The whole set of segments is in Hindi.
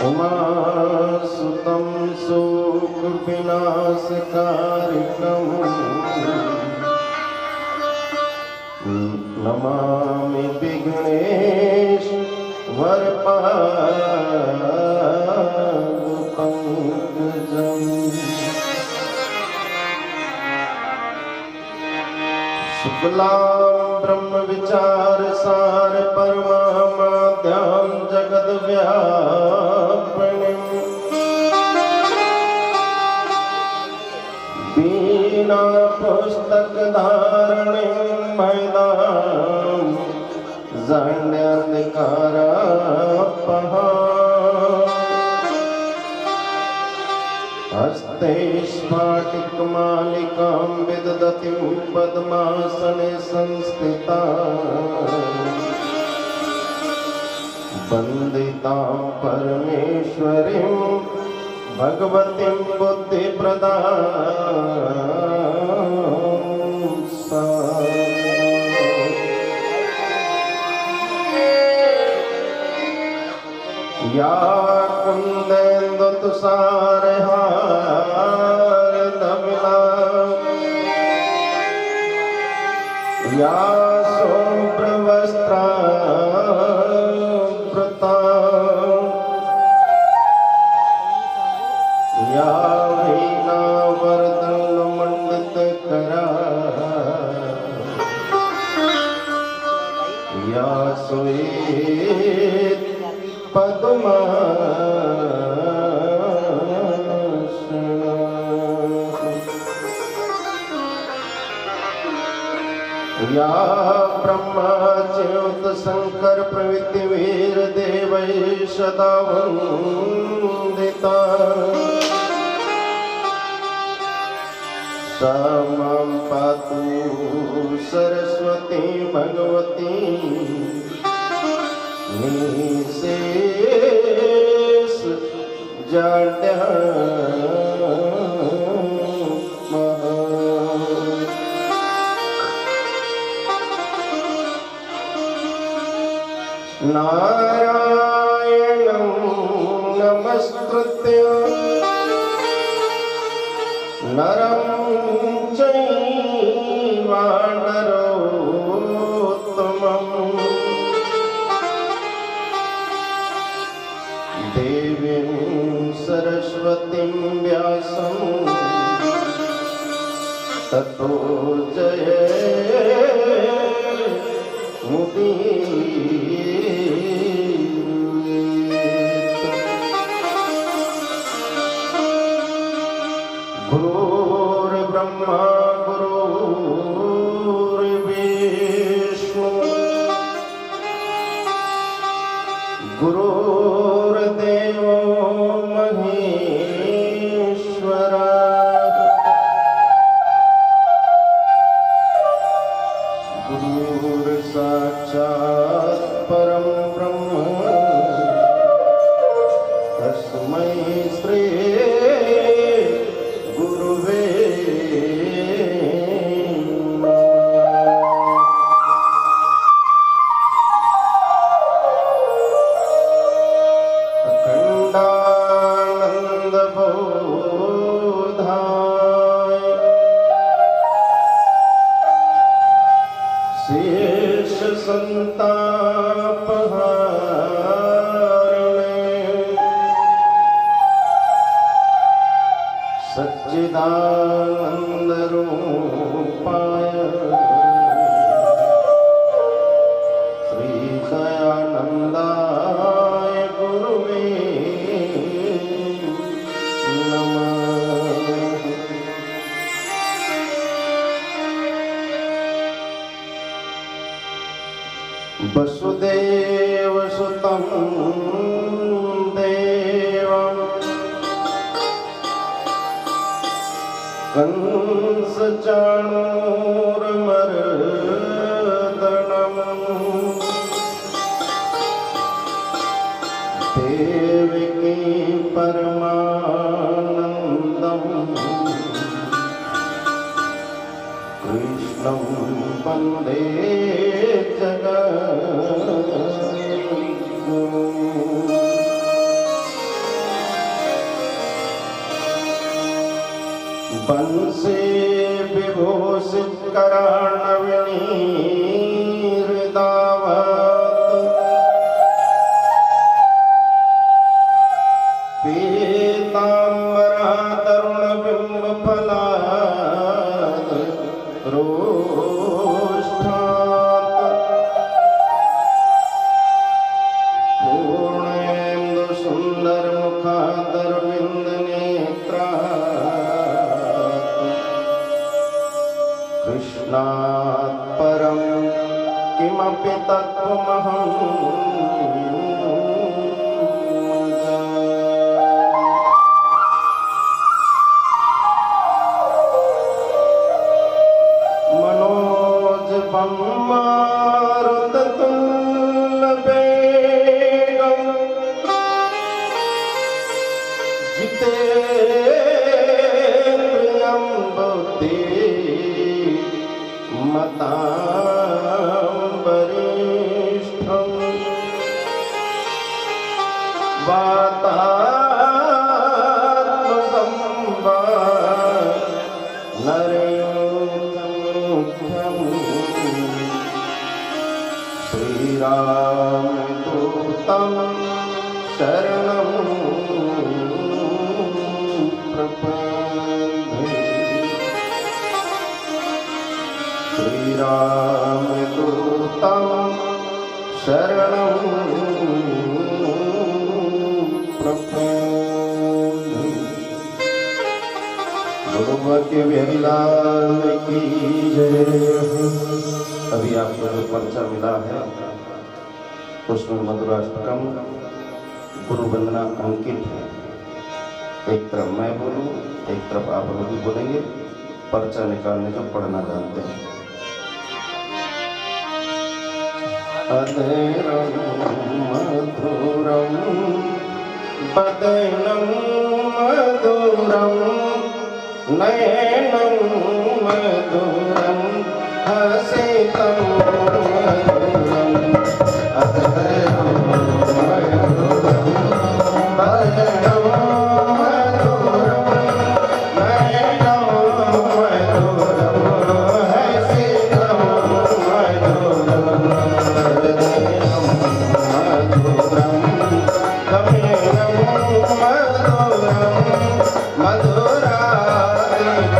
उमासुतं शोकविनाशकारिकम् नमामि विघ्नेश वरपादपङ्कजम्। शुक्लां ब्रह्म विचार सार परमाद्यां जगद व्यापिनीं बीना पुस्तक धारणीं मैदां जाड्यान्धकारापहां हस्ते स्फाटिकमालिकां विदधतीं पद्मासने संस्थितां वन्दितां परमेश्वरीं भगवतीं बुद्धिप्रदां या कुन्देन्दुतुषारहारधवला या शुभ्रवस्त्रावृता या वीणावर्धनमण्डितकरा या श्वेत पद्मासना या ब्रह्मा च्युत शंकर प्रभृति वीर देवै सदा वन्दिता सा मां पातु सरस्वती भगवती निशेष नारायणं नमस्कृत्य नरं चैव नरोत्तमम् देवीं सरस्वतीं व्यासं ततो जयमुदीरयेत्। गुरुर्ब्रह्मा गुरुर्विष्णु गुरुर्देवो महेश्वरा गुरुर्साक्षात् परं ब्रह्म तस्मै श्री गुरुवे शेष संतापहारिणे सच्चिदानंद रूपाय श्री दयानंदाय गुरुवे नमः। वसुदेव सुतं देवं कंस चाणूरमर्दनम् देवकी परमानन्दम् कृष्णं वन्दे जगद्गुरुम्। बंसे विभूषित करार्णविनीहृदावत् पीताम्बरा तरुणबिम्बफलात् रोष्ठात् पूर्णेन्दुसुन्दरमुखादरविन्दनेत्रात् कृष्णात् परं किमपि तत्त्वमहं मनोजवं मारुततुल्यवेगं जितेन्द्रियं बुद्धिमतां वरिष्ठं वातात्मसंवादनरेन्द्रमुख्यं श्रीरामदूतं शरणं प्रपद्ये श्रीरामदूतं शरणं प्रपद्ये। गुरुमति बिहारीलाल की जय। अभी आपको जो पर्चा मिला है उसमें मधुराष्टकम गुरु वंदना अंकित है। एक तरफ मैं बोलूं, एक तरफ आप लोग भी बोलेंगे। पर्चा निकालने का पढ़ना जानते हैं। अधेरं मधुरं बदनं मधुरं नयनं मधुरं हसितं मधुरं अधेरं मधुरं बदनं मधुरं नयनं मधुरं हसितं मधुरं हृदयं मधुरं गम्यं मधुरं मधुराधिपति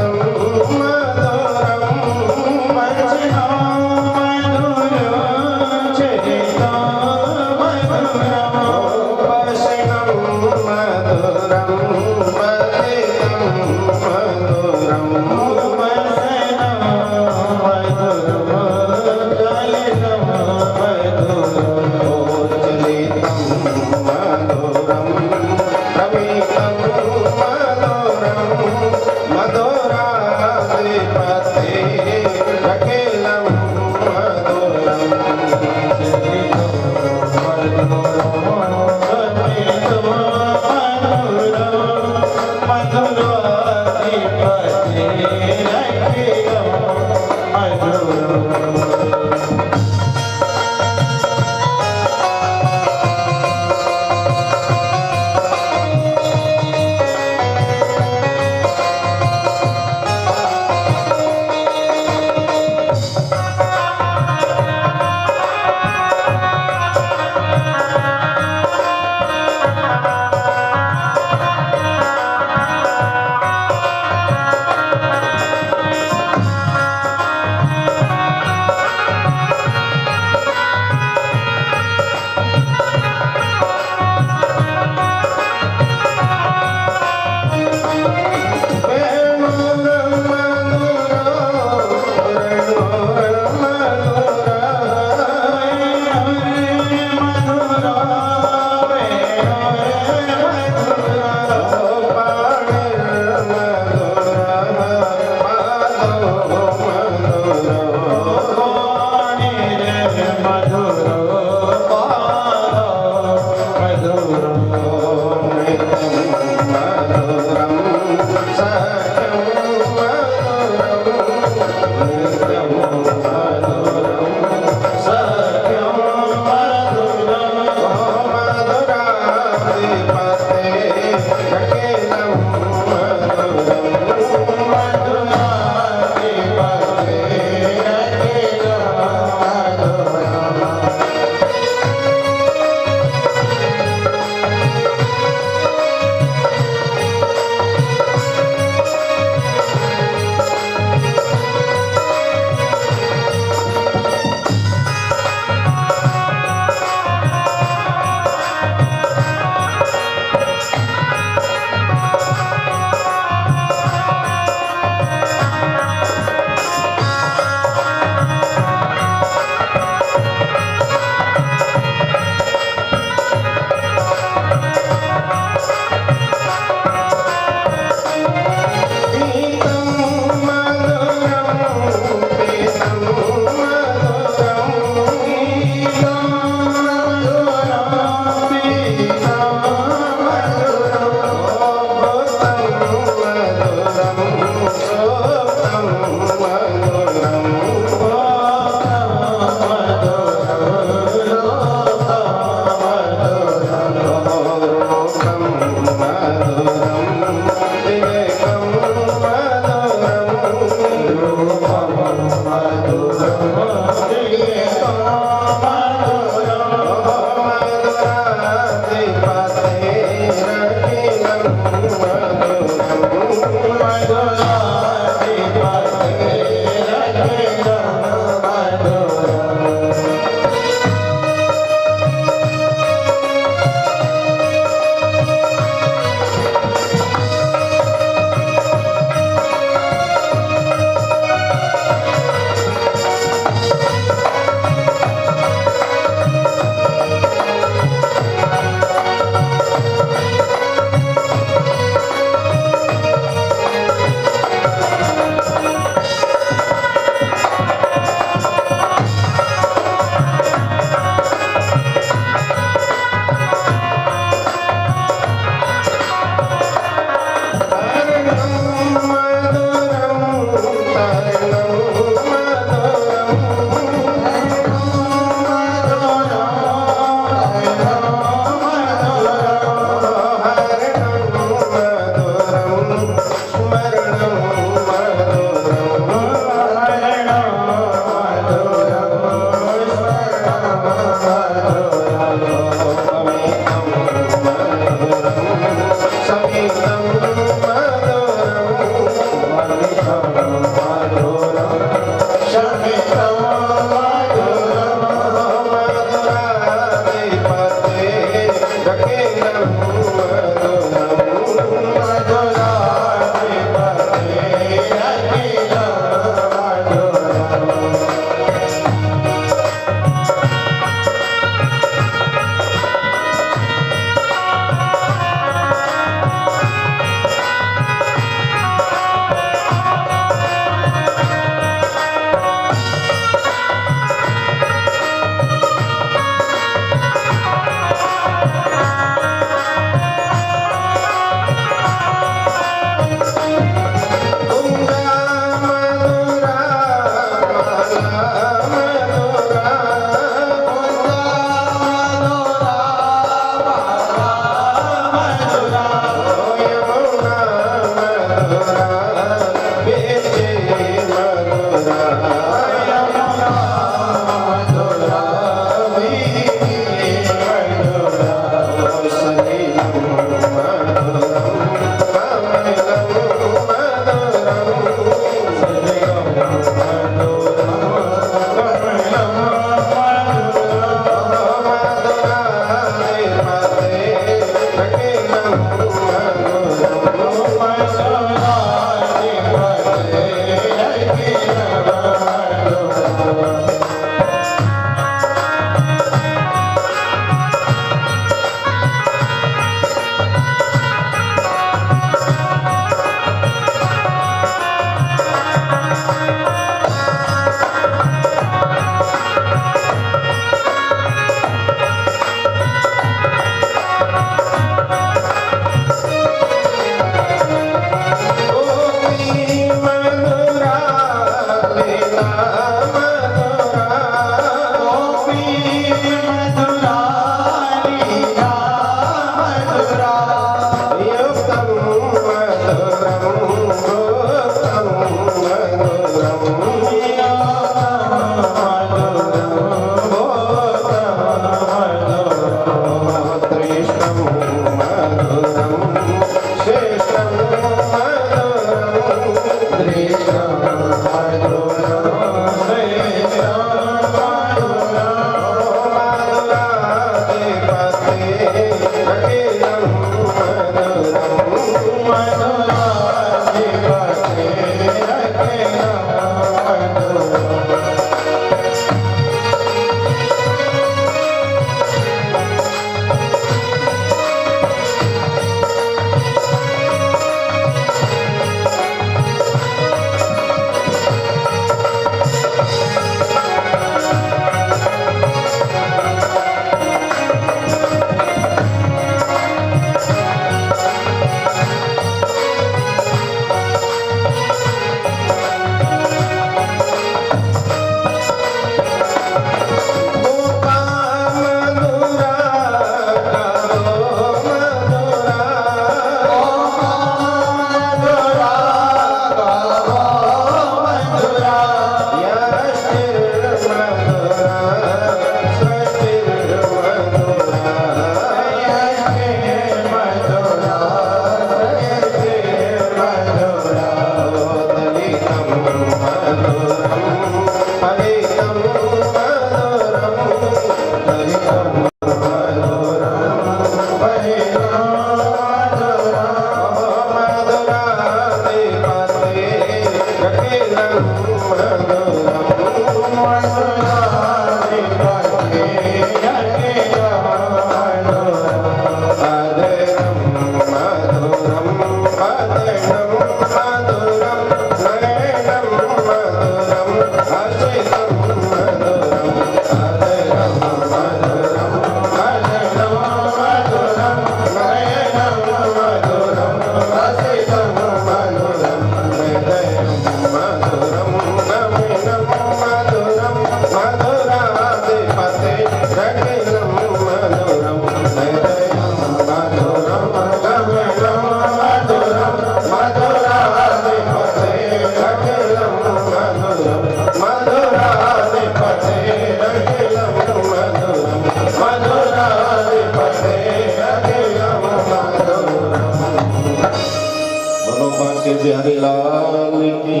बिहारी लाल की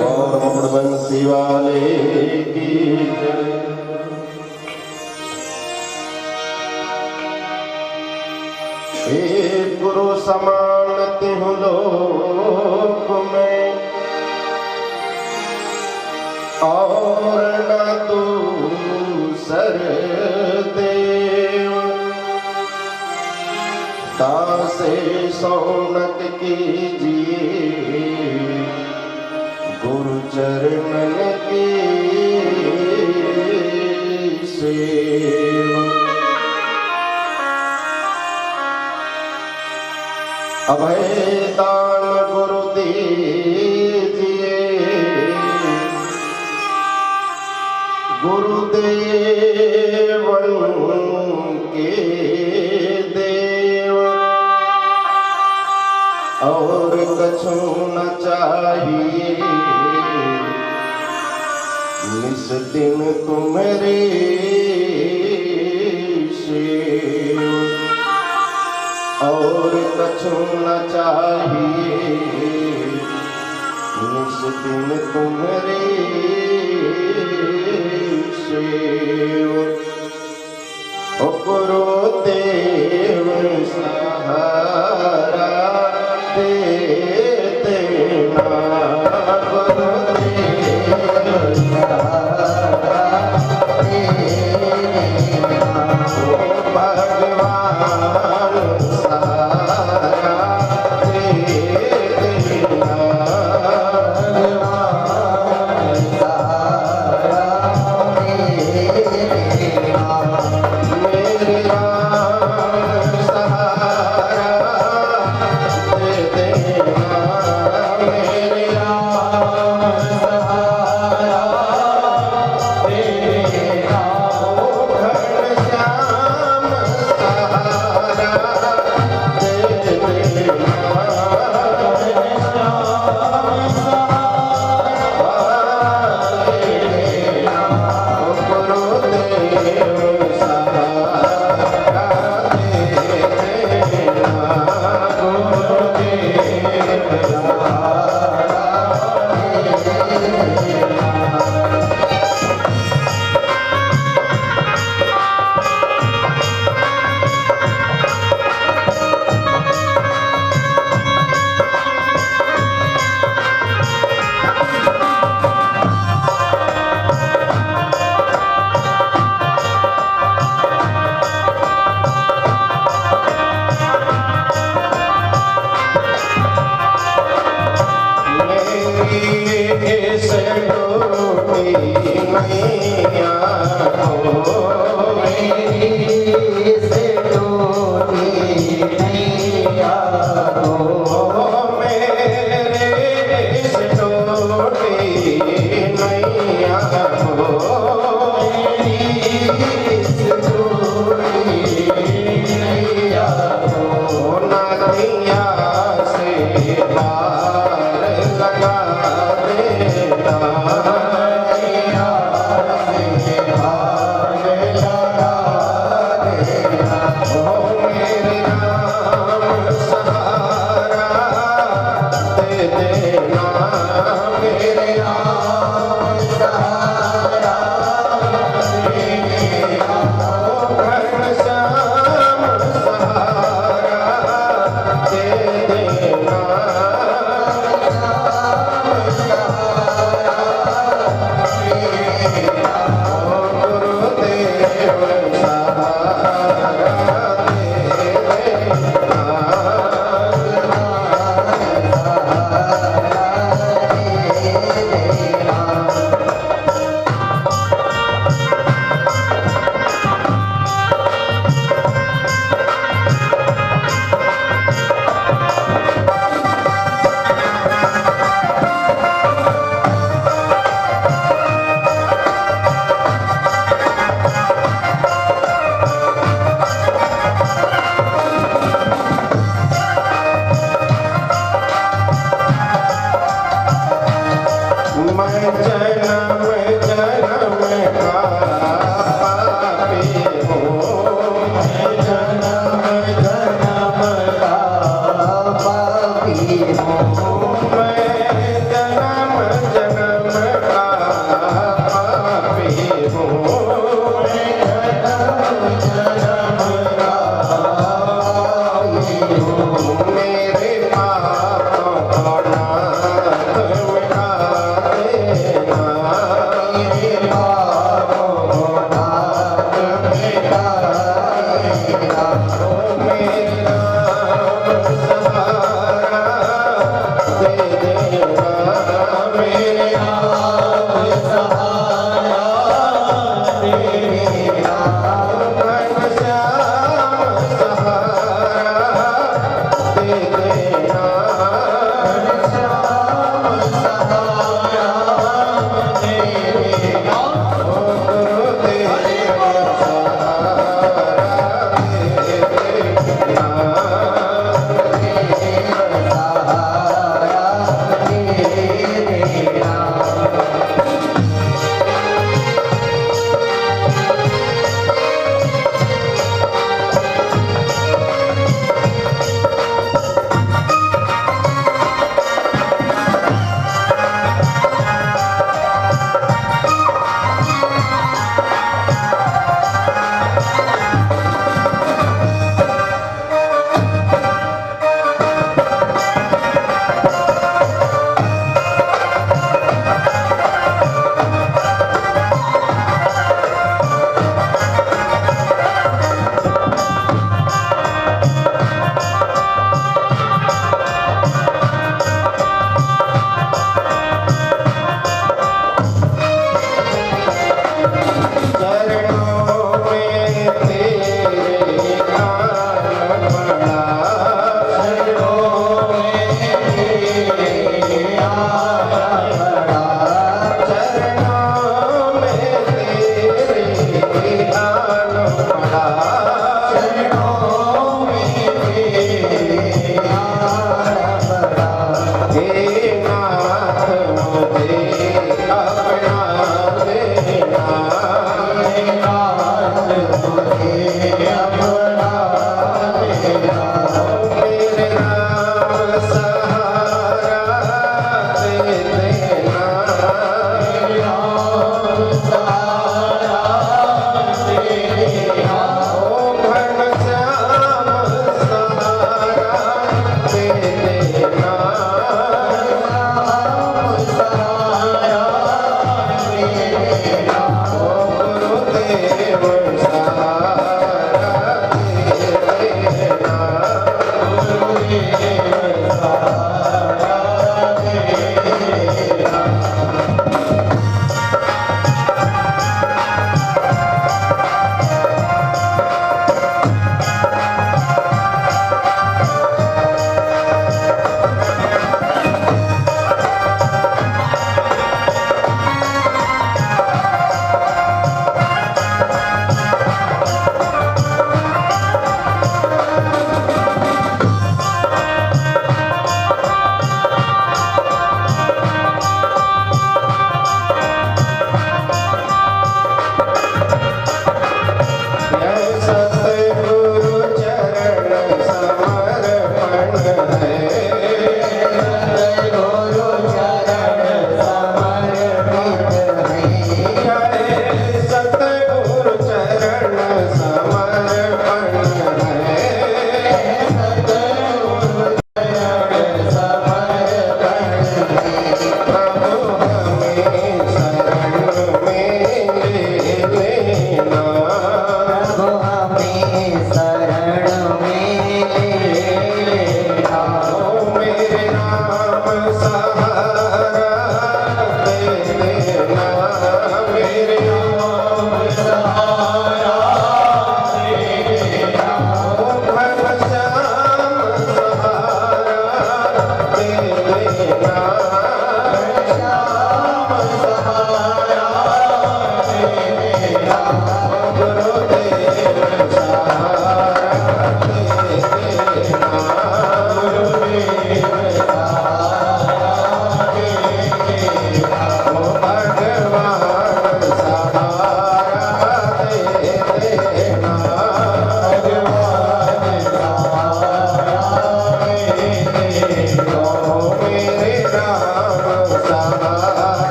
और मोहम्मद बंसी वाले की एक गुरु समान तिहु लोक में और न दूसर देव दासे सौनक कीजिए गुरु चरणन की सेवा। अभय दान गुरु दीजिए गुरुदेवन के देव और कछु न चाहिए निस दिन तुम्हारे छूना चाहिए, निस दिन तुम्हारे सेव गुरु देव सहारा दे देना, गुरुदेव सहारा दे देना, भगवान सहारा दे देना, भगवान सहारा दे देना।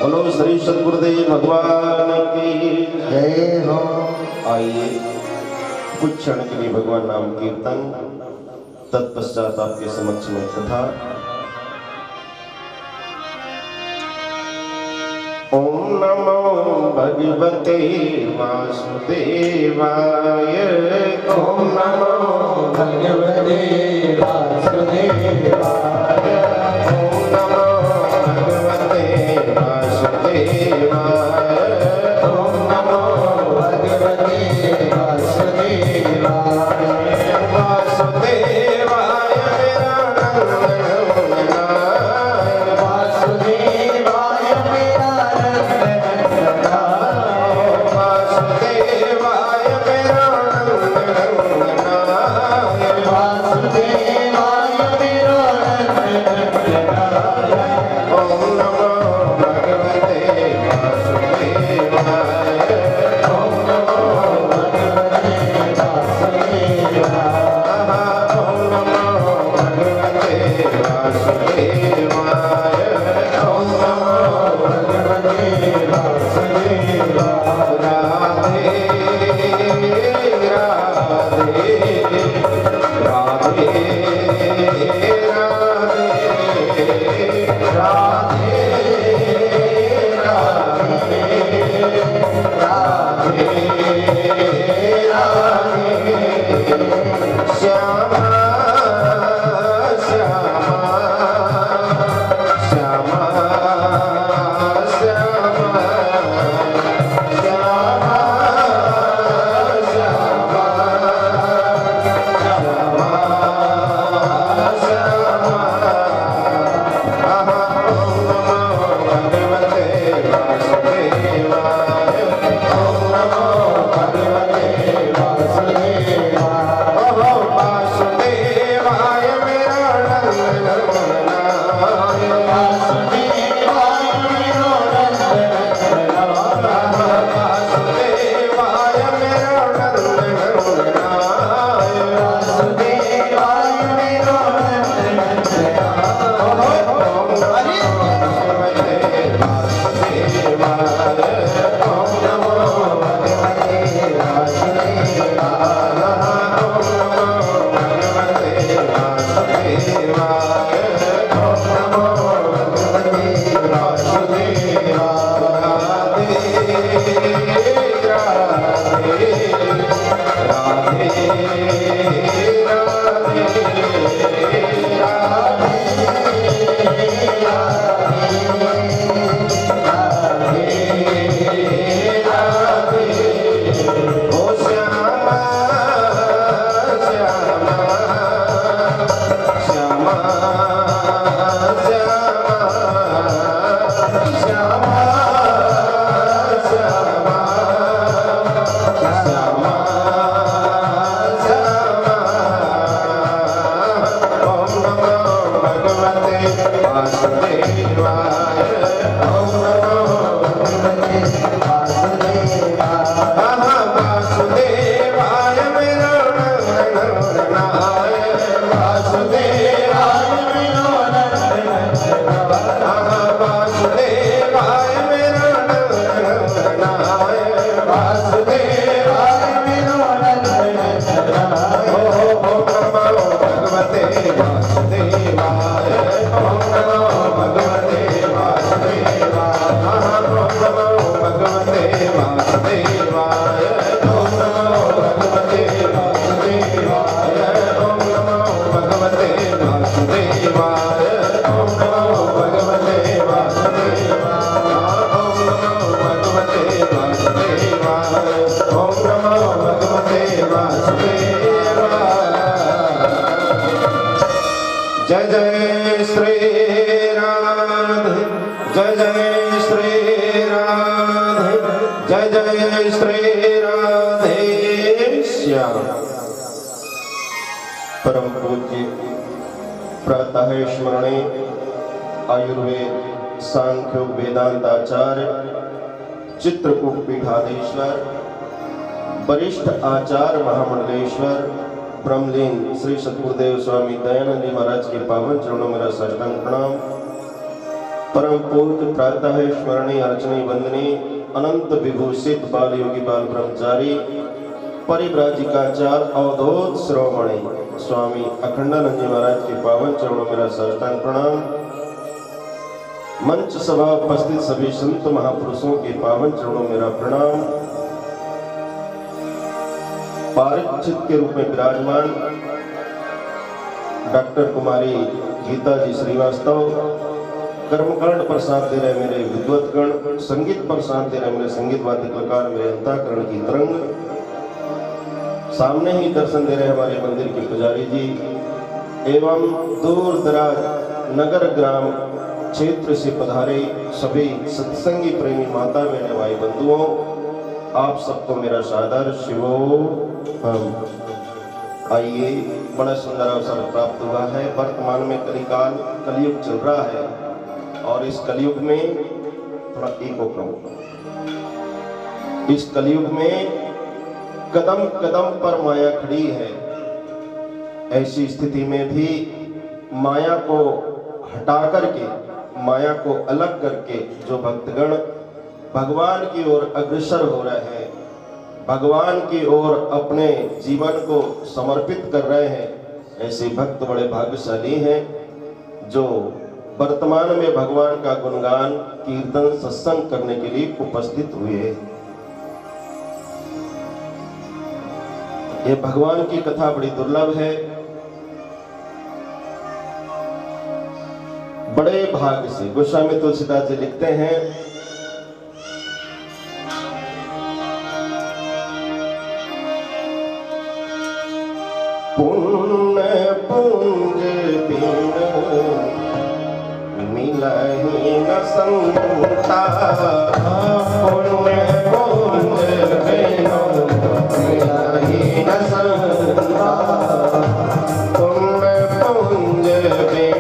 बोलो श्री सद्गुरुदेव भगवान की जय हो। आइए कुछ क्षण के लिए भगवान नाम कीर्तन, तत्पश्चात आपके समक्ष में कथा। ओम नमो भगवते वासुदेवाय। ओम नमो भगवते वासुदेवाय। ओम नमो भगवते वासुदेवाय। ओम नमो भगवते वासुदेवाय। वासुदेवाय मेरा नंदनाय। वासुदेवाय मेरा नंदनाय। वासुदेवाय मेरा नंदनाय। वासुदेवाय मेरा नंदनाय। ओम नमो भगवते वासुदेवाय। ओम नमो भगवते वासुदेवाय। ओम नमो भगवते वासुदेवाय। ओम नमो भगवते वासुदेवाय। राधे राधे राधे राधे राधे श्यामा श्यामा श्यामा श्यामा श्यामा जय जय श्री राधे, जय जय श्री राधे, जय जय श्री राधे श्याम। परम पूज्य प्रातः स्मरणे आयुर्वेद सांख्य वेदांताचार्य चित्रकूट पीठाधीश्वर वरिष्ठ आचार्य महामंडलेश्वर ब्रह्मलीन श्री सद्गुरुदेव स्वामी दयानंद जी महाराज के पावन चरणों में मेरा साष्टांग प्रणाम। परम पूज्य प्रातः स्मरणीय अर्चनीय वंदनीय अनंत विभूषित बाल योगी बाल ब्रह्मचारी परिव्राजिकाचार्य अवधूत श्रोमणी स्वामी अखंडानंद जी महाराज के पावन चरणों मेरा साष्टांग प्रणाम। मंच सभा उपस्थित सभी संत महापुरुषों के पावन चरणों मेरा प्रणाम। पारिचित के रूप में विराजमान डॉक्टर कुमारी गीता जी श्रीवास्तव, कर्मकांड पर साथ दे रहे मेरे विद्वतगण, संगीत पर साथ दे रहे मेरे संगीत वाद्य कलाकार, मेरे अंतःकरण की तरंग, सामने ही दर्शन दे रहे हमारे मंदिर के पुजारी जी एवं दूर दराज नगर ग्राम क्षेत्र से पधारे सभी सत्संगी प्रेमी माता बहने भाई बंधुओं, आप सबको मेरा सादर शिवोहम। आइए, बड़ा सुंदर अवसर प्राप्त हुआ है। वर्तमान में कलिकाल कलयुग चल रहा है और इस कलयुग में थोड़ा इको करो, इस कलयुग में कदम कदम पर माया खड़ी है। ऐसी स्थिति में भी माया को हटा करके, माया को अलग करके जो भक्तगण भगवान की ओर अग्रसर हो रहे हैं, भगवान की ओर अपने जीवन को समर्पित कर रहे हैं, ऐसे भक्त बड़े भाग्यशाली हैं जो वर्तमान में भगवान का गुणगान कीर्तन सत्संग करने के लिए उपस्थित हुए। ये भगवान की कथा बड़ी दुर्लभ है। बड़े भाग्य से गोस्वामी तुलसीदास जी लिखते हैं, पुण्य पुंज बिन मिलहि न संता, पुण्य पुंज बिन मिलहि न संता, पुण्य पुंज बिन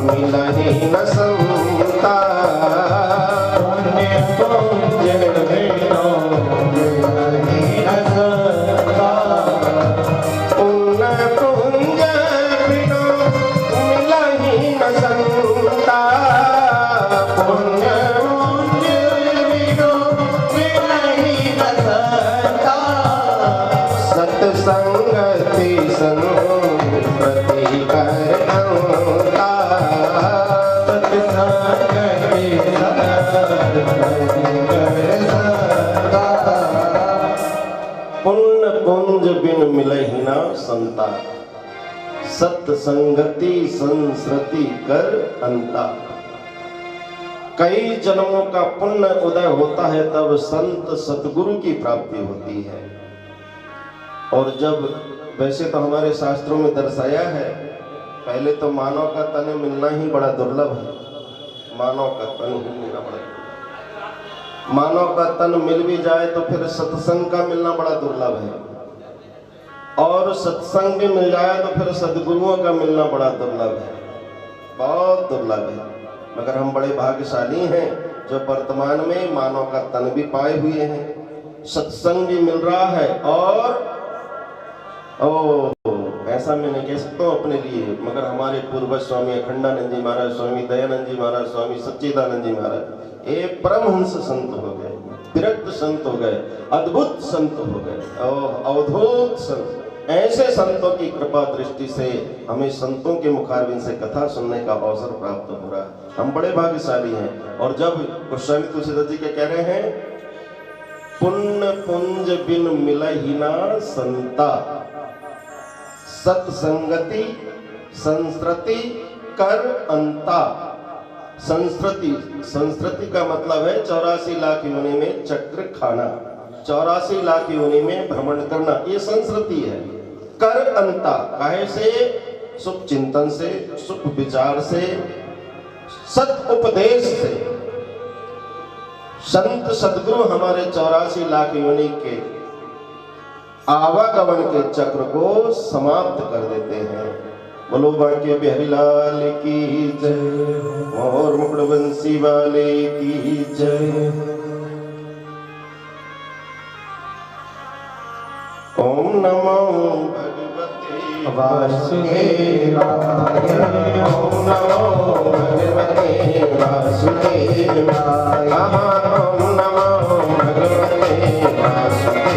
मिलहि न संता, पुण्य पुंज बिन मिलहि न संता, पुण्य पुंज बिन मिलहि न संता, पुण्य पुंज बिन मिलहि न संता, सत्संगति संप्रति कर अंता, सत्संगति संप्रति कर अंता, पुण्य पुंज बिन मिलहि न संता, सत्संगति संसृति कर अंता। कई जन्मों का पुण्य उदय होता है तब संत सतगुरु की प्राप्ति होती है। और जब, वैसे तो हमारे शास्त्रों में दर्शाया है, पहले तो मानव का तन मिलना ही बड़ा दुर्लभ है। मानव का तन ही मिलना बड़ा दुर्लभ, मानव का तन मिल भी जाए तो फिर सत्संग का मिलना बड़ा दुर्लभ है, और सत्संग भी मिल जाए तो फिर सद्गुरुओं का मिलना बड़ा दुर्लभ है, बहुत दुर्लभ है। मगर हम बड़े भाग्यशाली हैं जो वर्तमान में मानव का तन भी पाए हुए हैं, सत्संग भी मिल रहा है, और ऐसा मैं नहीं कह सकता हूँ अपने लिए, मगर हमारे पूर्वज स्वामी अखंडानंद जी महाराज, स्वामी दयानंद जी महाराज, स्वामी सच्चिदानंद जी महाराज, ये परमहंस संत हो गए, विरक्त संत हो गए, अद्भुत संत हो गए, अवधूत संत। ऐसे संतों की कृपा दृष्टि से हमें संतों के मुखारबिंद से कथा सुनने का अवसर प्राप्त हो रहा है। हम बड़े भाग्यशाली हैं। और जब गोस्वामी तुलसीदास जी क्या कह रहे हैं, पुण्य पुंज बिन मिलहि न संता, सत्संगति संस्कृति कर अंता। संस्कृति, संस्कृति का मतलब है 84 लाख योनि में चक्र खाना, 84 लाख योनि में भ्रमण करना, ये संस्कृति है। कर अंता, काहे से? सुख चिंतन से, सुख विचार से, सत उपदेश से। संत सद्गुरु हमारे 84 लाख योनि के आवागमन के चक्र को समाप्त कर देते हैं। बोलो बांके बिहारी लाल की जय, और मुकुटवंशी वाले की जय। ओम नमो भगवते वासुदेवाय। ओम नमो भगवते वासुदेवाय। ओम नमो भगवते वासुदेवाय।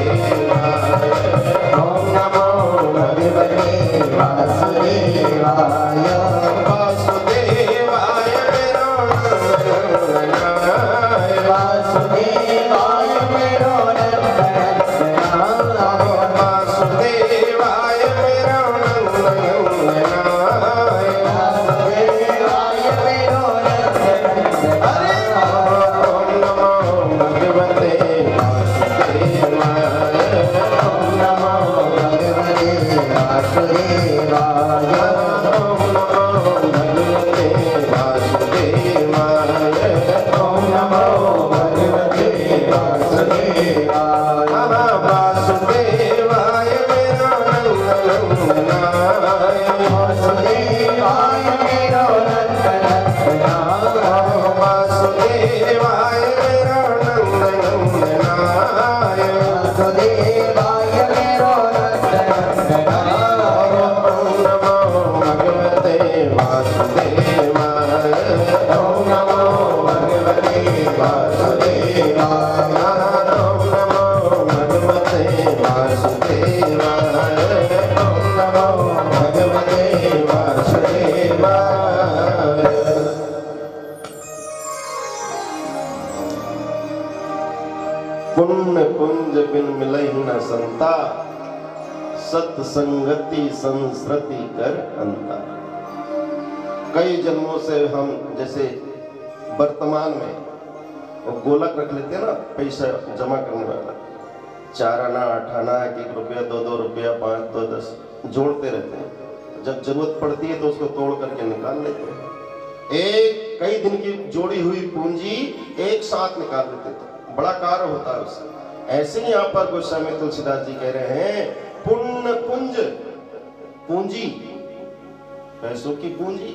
ओम नमो भगवते वासुदेवाय। वासुदेवाय मेरो नंदनाय। वासुदेवाय मेरो नंदनाय। वासुदेवाय मेरो नंदनाय। वासुदेवाय मेरो नंदनाय। ओम नमो भगवते वासुदेवाय। ओम नमो भगवते वासुदेवाय। ओम नमो भगवते वासुदेवाय। ओम नमो भगवते वासुदेवाय। वासुदेवाय मेरो नंदनाय। वासुदेवाय मेरो नंदनाय। वासुदेवाय मेरो नंदनाय। वासुदेवाय मेरो नंदनाय। ओम नमो भगवते वासुदेवाय। ओम नमो भगवते वासुदेवाय। ओम नमो भगवते वासुदेवाय। ओम नमो भगवते वासुदेवाय। पुण्य पुंज बिन मिलहि न संता, सत्संगति संस्कृति कर अंता। कई जन्मों से हम जैसे वर्तमान में वो गोलक रख लेते हैं ना, पैसा जमा करने वाला, 4 आना 8 आना 1 रुपया 2 रुपया 5 2 10 जोड़ते रहते हैं। जब जरूरत पड़ती है तो उसको तोड़ करके निकाल लेते हैं। कई दिन की जोड़ी हुई पूंजी एक साथ निकाल लेते थे, बड़ा कार्य होता है उससे। ऐसे ही यहाँ पर गोस्वामी तुलसीदास जी कह रहे हैं पुण्य पुंज, पूंजी पैसों की पूंजी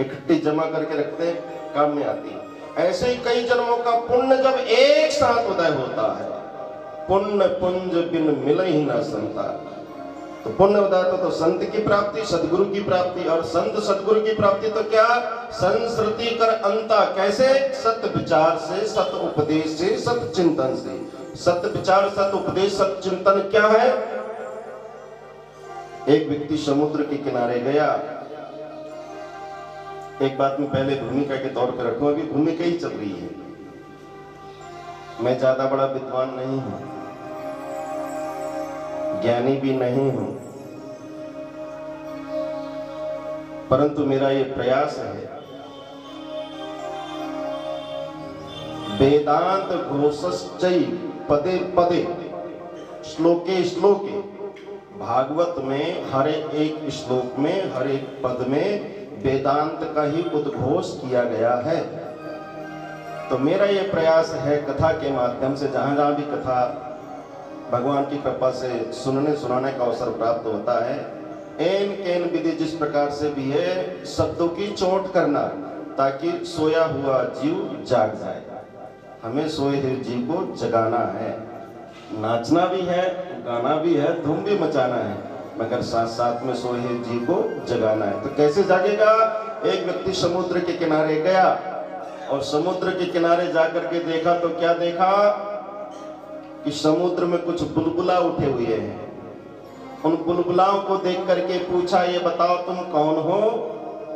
इकट्ठी जमा करके रखते हैं, काम में आती है। ऐसे ही कई जन्मों का पुण्य जब एक साथ उदय होता है, पुण्य पुंज बिन मिलहि न संता। तो पुण्य उदय तो संत की प्राप्ति, सदगुरु की प्राप्ति, और संत सदगुरु की प्राप्ति तो क्या, संस्कृति कर अंता। कैसे? सत्य विचार से, सत्य उपदेश से, सत्य चिंतन से। सत्य विचार, सत्य उपदेश, सत्य चिंतन क्या है? एक व्यक्ति समुद्र के किनारे गया। एक बात मैं पहले भूमिका के तौर पर रखूं, अभी भूमिका ही चल रही है। मैं ज्यादा बड़ा विद्वान नहीं हूं, ज्ञानी भी नहीं हूं, परंतु मेरा ये प्रयास है वेदांत घोषश्चै पदे पदे श्लोके श्लोके। भागवत में हर एक श्लोक में, हर एक पद में वेदांत का ही उद्घोष किया गया है। तो मेरा ये प्रयास है कथा के माध्यम से, जहां जहां भी कथा भगवान की कृपा से सुनने सुनाने का अवसर प्राप्त होता है, एन केन विधि जिस प्रकार से भी है, शब्दों की चोट करना, ताकि सोया हुआ जीव जाग जाए। हमें सोए हुए जीव को जगाना है, नाचना भी है, गाना भी है, धूम भी मचाना है, मगर साथ साथ में सोए हुए जीव को जगाना है। तो कैसे जागेगा? एक व्यक्ति समुद्र के किनारे गया और समुद्र के किनारे जाकर के देखा तो क्या देखा कि समुद्र में कुछ बुलबुला उठे हुए हैं। उन बुलबुलाओं को देख करके पूछा, ये बताओ तुम कौन हो?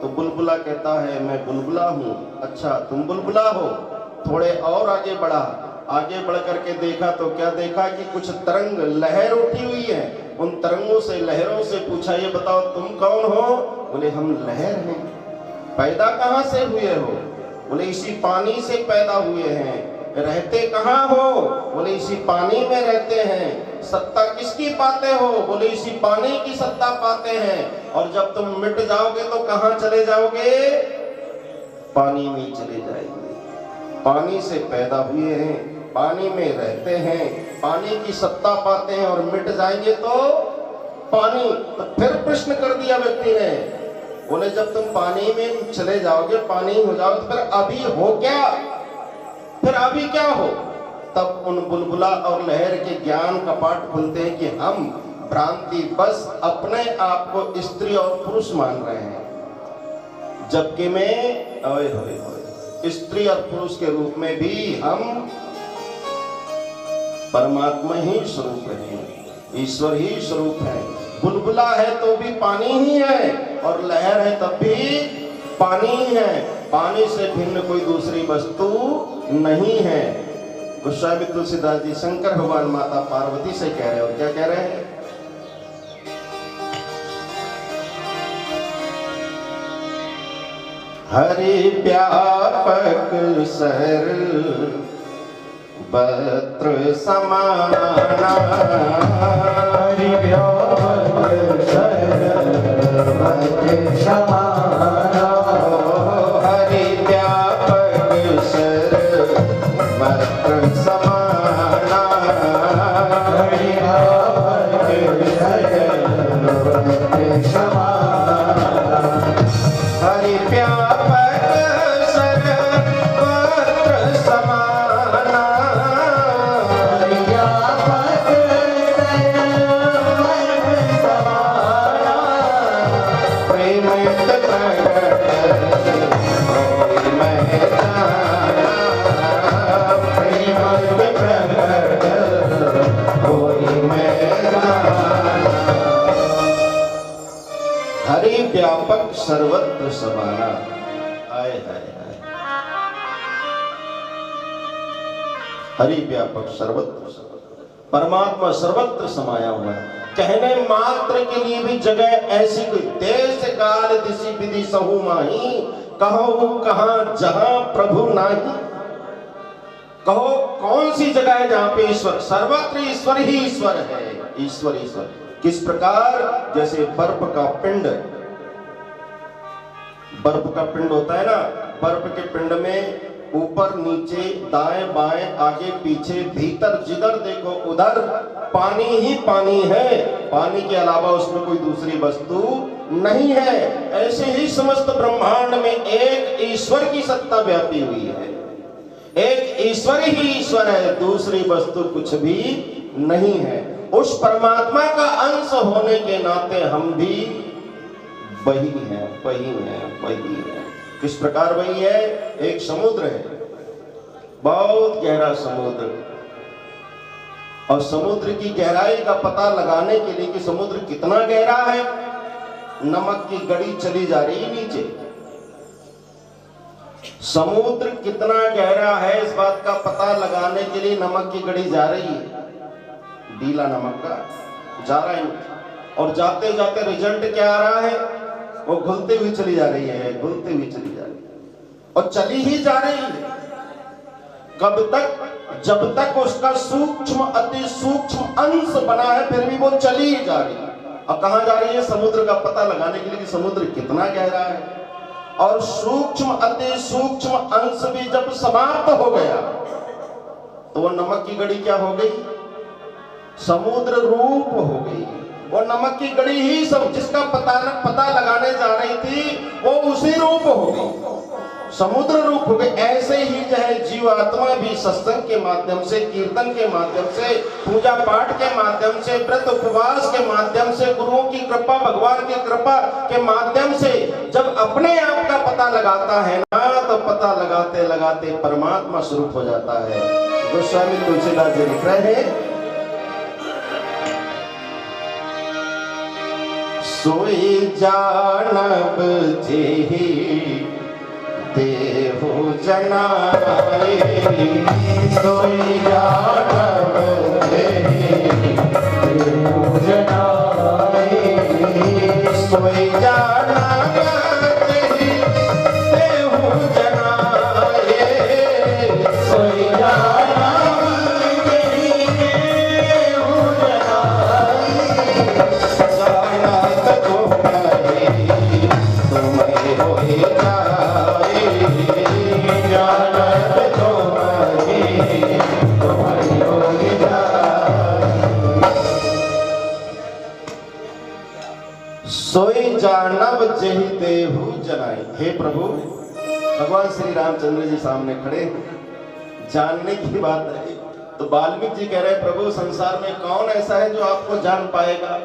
तो बुलबुला कहता है मैं बुलबुला हूँ। अच्छा तुम बुलबुला हो? थोड़े और आगे बढ़ा, आगे बढ़ करके देखा तो क्या देखा कि कुछ तरंग लहर उठी हुई है। उन तरंगों से, लहरों से पूछा, ये बताओ तुम कौन हो? बोले हम लहर हैं। पैदा कहाँ से हुए हो? बोले इसी पानी से पैदा हुए हैं। रहते कहाँ हो? बोले इसी पानी में रहते हैं। सत्ता किसकी पाते हो? बोले इसी पानी की सत्ता पाते हैं। और जब तुम मिट जाओगे तो कहाँ चले जाओगे? पानी में चले जाएंगे। पानी से पैदा हुए हैं, पानी में रहते हैं, पानी की सत्ता पाते हैं और मिट जाएंगे तो पानी। तो फिर प्रश्न कर दिया व्यक्ति ने, बोले जब तुम पानी में चले जाओगे, पानी हो जाओगे, तो फिर अभी हो क्या? फिर अभी क्या हो? तब उन बुलबुला और लहर के ज्ञान का पाठ खुलते हैं कि हम भ्रांति बस अपने आप को स्त्री और पुरुष मान रहे हैं, जबकि मैं स्त्री और पुरुष के रूप में भी हम परमात्मा ही स्वरूप है, ईश्वर ही स्वरूप है। बुलबुला है तो भी पानी ही है, और लहर है तब भी पानी ही है। पानी से भिन्न कोई दूसरी वस्तु नहीं है। गोस्वामी तुलसीदास जी शंकर भगवान माता पार्वती से कह रहे हैं, और क्या कह रहे हैं? हरि व्यापक सर्वत्र समाना, हरि व्यापक सर्वत्र समाना, हरि व्यापक सर्वत्र समाना, हरि व्यापक सर्वत्र समाना, हरि व्यापक सर्वत्र समाना, हरि व्यापक सर्वत्र समाना, प्रेमित प्रगट होई मैं जाना, प्रेमत प्रगट होई मैं जाना। हरि व्यापक सर्वत्र समाना। आए हाय हाय, हरि व्यापक सर्वत्र समाना, परमात्मा सर्वत्र समाया हुआ है। कहने मात्र के लिए भी जगह ऐसी कोई, देश काल दिशि विधि सहु माही, कहो कहां जहां प्रभु नाही। कहो कौन सी जगह है जहां पे ईश्वर, सर्वत्र ईश्वर ही ईश्वर है, ईश्वर ईश्वर। किस प्रकार? जैसे बर्फ का पिंड, बर्फ का पिंड होता है ना, बर्फ के पिंड में ऊपर नीचे दाएं बाएं आगे पीछे भीतर जिधर देखो उधर पानी ही पानी है, पानी के अलावा उसमें कोई दूसरी वस्तु नहीं है। ऐसे ही समस्त ब्रह्मांड में एक ईश्वर की सत्ता व्यापी हुई है, एक ईश्वर ही ईश्वर है, दूसरी वस्तु कुछ भी नहीं है। उस परमात्मा का अंश होने के नाते हम भी वही हैं, वही हैं, वही हैं। किस प्रकार वही है? एक समुद्र है, बहुत गहरा समुद्र, और समुद्र की गहराई का पता लगाने के लिए कि समुद्र कितना गहरा है, नमक की गड़ी चली जा रही है नीचे। समुद्र कितना गहरा है इस बात का पता लगाने के लिए नमक की गड़ी जा रही है, ढीला नमक का जा रहा है, और जाते जाते रिजल्ट क्या आ रहा है? वो घुलते हुई चली जा रही है, घुलते हुई चली जा रही है, और चली ही जा रही है। कब तक? जब तक उसका सूक्ष्म अति सूक्ष्म अंश बना है, फिर भी वो चली ही जा रही है। अब कहां जा रही है? समुद्र का पता लगाने के लिए कि समुद्र कितना गहरा है। और सूक्ष्म अति सूक्ष्म अंश भी जब समाप्त हो गया तो वो नमक की गड़ी क्या हो गई? समुद्र रूप हो गई। वो नमक की गड़ी ही सब जिसका पता लगाने जा रही थी, वो उसी रूप हो गई, समुद्र रूप हो गई। ऐसे ही जो है जीवात्मा भी सत्संग के माध्यम से, कीर्तन के माध्यम से, पूजा पाठ के माध्यम से, व्रत उपवास के माध्यम से, गुरुओं की कृपा, भगवान की कृपा के माध्यम से जब अपने आप का पता लगाता है ना, तो पता लगाते लगाते परमात्मा स्वरूप हो जाता है। गोस्वामी तुलसीदास जी लिख रहे हैं, सोई जानब जेहि देहु जनाए, सोई जानब जेहि देहु जनाए, सोई जानब जेहि देहु जनाए, सोई जानब जेहि देहु जनाए, जानत तुम्हें होए जाए, जानत तुम्हें होए जाए। सोई जानब जेहि देहु जनाए। हे प्रभु, भगवान श्री रामचंद्र जी सामने खड़े, जानने की बात है, तो वाल्मीकि जी कह रहे हैं, प्रभु संसार में कौन ऐसा है जो आपको जान पाएगा?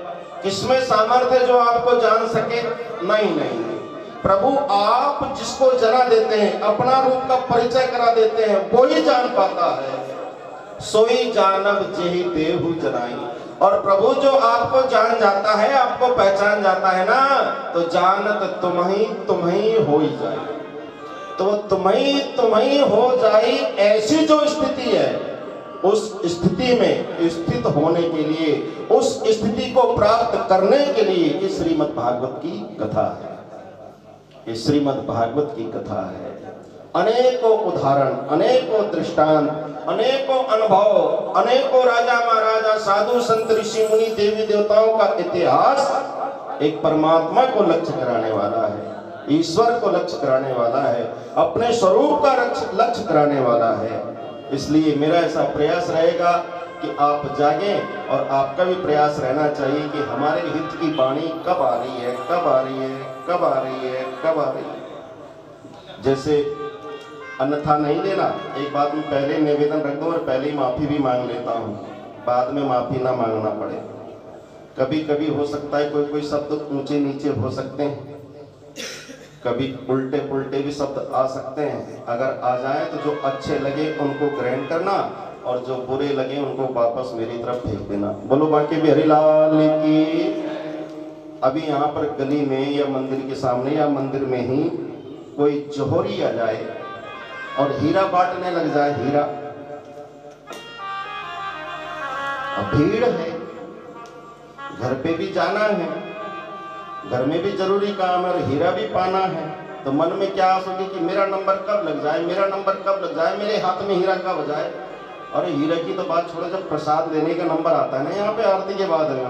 किसमें सामर्थ्य है जो आपको जान सके? नहीं नहीं नहीं, प्रभु आप जिसको जना देते हैं, अपना रूप का परिचय करा देते हैं, वो ही जान पाता है। सोई जानब जेहि देहु जनाई। और प्रभु जो आपको जान जाता है, आपको पहचान जाता है ना, तो जानत तुम ही हो ही जाए। तो तुम ही हो जाए, ऐसी जो स्थिति है, उस स्थिति में स्थित होने के लिए, उस स्थिति को प्राप्त करने के लिए ये श्रीमद् भागवत की कथा है। ये श्रीमद् भागवत की कथा है। अनेकों उदाहरण, अनेकों दृष्टांत, अनेकों अनुभव, अनेकों राजा महाराजा, साधु संत, ऋषि मुनि, देवी देवताओं का इतिहास एक परमात्मा को लक्ष्य कराने वाला है, ईश्वर को लक्ष्य कराने वाला है, अपने स्वरूप का लक्ष्य कराने वाला है। इसलिए मेरा ऐसा प्रयास रहेगा कि आप जागें, और आपका भी प्रयास रहना चाहिए कि हमारे हित की वाणी कब आ रही है, कब आ रही है, कब आ रही है, कब आ रही है। जैसे अन्यथा नहीं लेना, एक बात में पहले निवेदन रख दूं और पहले ही माफी भी मांग लेता हूं, बाद में माफी ना मांगना पड़े। कभी कभी हो सकता है कोई शब्द ऊंचे नीचे हो सकते हैं, कभी उल्टे पुल्टे भी शब्द आ सकते हैं। अगर आ जाए तो जो अच्छे लगे उनको ग्रहण करना, और जो बुरे लगे उनको वापस मेरी तरफ फेंक देना। बोलो बांके बिहारी लाल की। अभी यहाँ पर गली में या मंदिर के सामने या मंदिर में ही कोई जोहरी आ जाए और हीरा बांटने लग जाए, हीरा, अब भीड़ है, घर पे भी जाना है, घर में भी जरूरी काम है और हीरा भी पाना है, तो मन में क्या आस होगी कि मेरा नंबर कब लग जाए, मेरा नंबर कब लग जाए, मेरे हाथ में हीरा कब हो जाए। अरे हीरा की तो बात छोड़ो, जब प्रसाद लेने का नंबर आता है ना यहाँ पे आरती के बाद में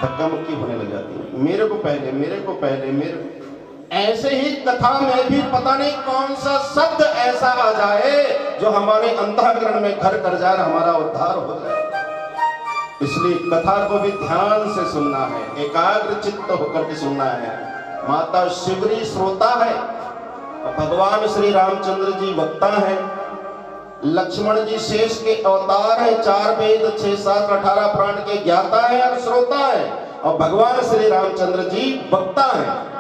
धक्का मुक्की होने लग जाती है, मेरे को पहले, मेरे को पहले, मेरे। ऐसे ही कथा में भी पता नहीं कौन सा शब्द ऐसा आ जाए जो हमारे अंतःकरण में घर कर जाए, हमारा उद्धार हो जाए। इसलिए कथा को भी ध्यान से सुनना है, एकाग्र चित्त होकर के सुनना है। माता शिवरी श्रोता है, भगवान श्री रामचंद्र जी वक्ता है, लक्ष्मण जी शेष के अवतार हैं, 4 वेद 6 7 18 प्राण के ज्ञाता है और श्रोता है, और भगवान श्री रामचंद्र जी वक्ता है।